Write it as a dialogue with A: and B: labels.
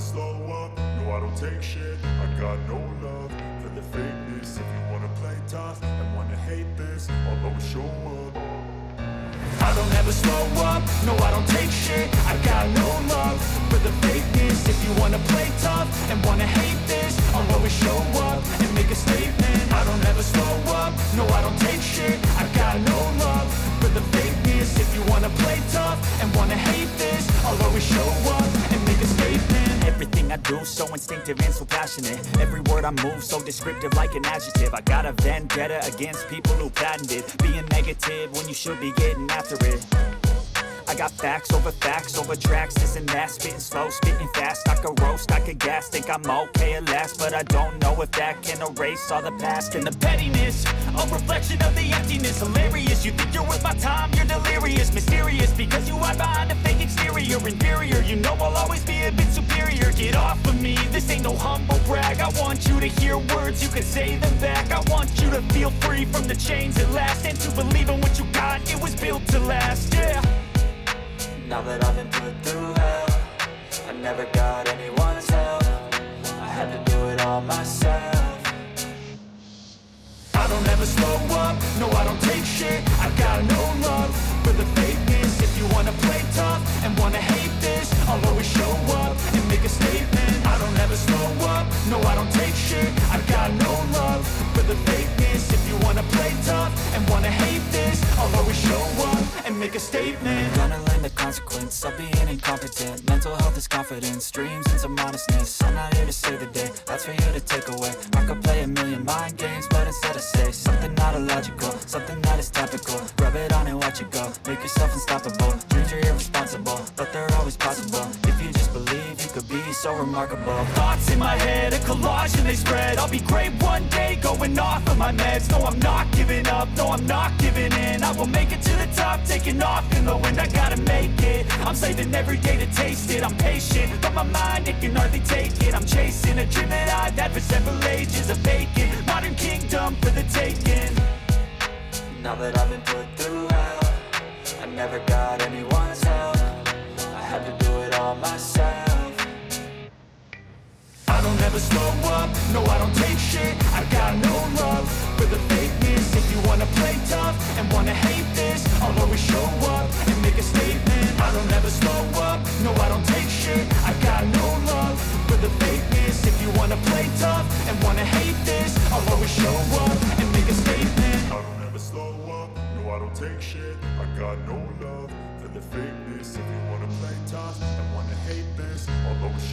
A: slow up, no I don't take shit. I got no love for the fakeness. If you wanna play tough and wanna hate this, I'll always show up. I don't ever slow up, no I don't take shit. I got no love for the fakeness. If you wanna play tough and wanna hate this, I'll always show up and make a statement. I don't ever slow up, no I don't take shit. I got no love for the fakeness. If you wanna play tough and wanna hate this, I'll always show up and make a statement.
B: Everything I do so instinctive and so passionate. Every word I move so descriptive like an adjective. I got a vendetta against people who patented being negative when you should be getting after it. I got facts over tracks, this and that. Spitting slow, spitting fast, I could roast, I could gas. Think I'm okay at last, but I don't know if that can erase all the past. And the pettiness, a reflection of the emptiness. Hilarious, you think you're worth my time, you're delirious. Mysterious, because you hide behind a fake exterior. Inferior, you know I'll always be a bit superior. Get off of me, this ain't no humble brag. I want you to hear words, you can say them back. I want you to feel free from the chains at last, and to believe in what you got, it was built to last, yeah.
C: Now that I've been put through hell, I never got anyone's help. I had to do it all myself.
A: I don't ever slow up, no I don't take shit. I got no love for the fakeness. If you wanna play tough and wanna hate this, I'll always show up and make a statement. I don't ever slow up, no I don't take shit. I got no love for the fakeness. If you wanna play tough and wanna hate this, I'll always show up and make a statement.
C: Gonna learn the consequence of being incompetent. Mental health is confidence, dreams and some modestness. I'm not here to save the day, that's for you to take away. I could play a million mind games, but instead I say something not illogical, something that is topical. Rub it on and watch it go, make yourself unstoppable. Dreams are irresponsible, but they're always possible. If you just believe, you could be so remarkable.
B: Thoughts in my head, a collage and they spread. I'll be great one day, going off of my meds. No, I'm not giving up, no, I'm not giving in. I will make it to the top, taking off in the wind. I gotta make it, I'm saving every day to taste it. I'm patient, but my mind, it can hardly take it. I'm chasing a dream that I've had for several ages. A vacant, modern kingdom for the taking.
C: Now that I've been put through hell, I never got anyone's help. I had to do it all myself.
A: I don't ever slow up, no I don't take shit. I got no love for the fakeness. If you wanna play tough and wanna hate this, I'll always show up and make a statement. I don't ever slow up, no I don't take shit. I got no love for the fakeness. If you wanna play tough and wanna hate this, I'll always show up and make a statement. I don't ever slow up, no I don't take shit. I got no love for the fakeness. If you wanna play tough and wanna hate this, I'll always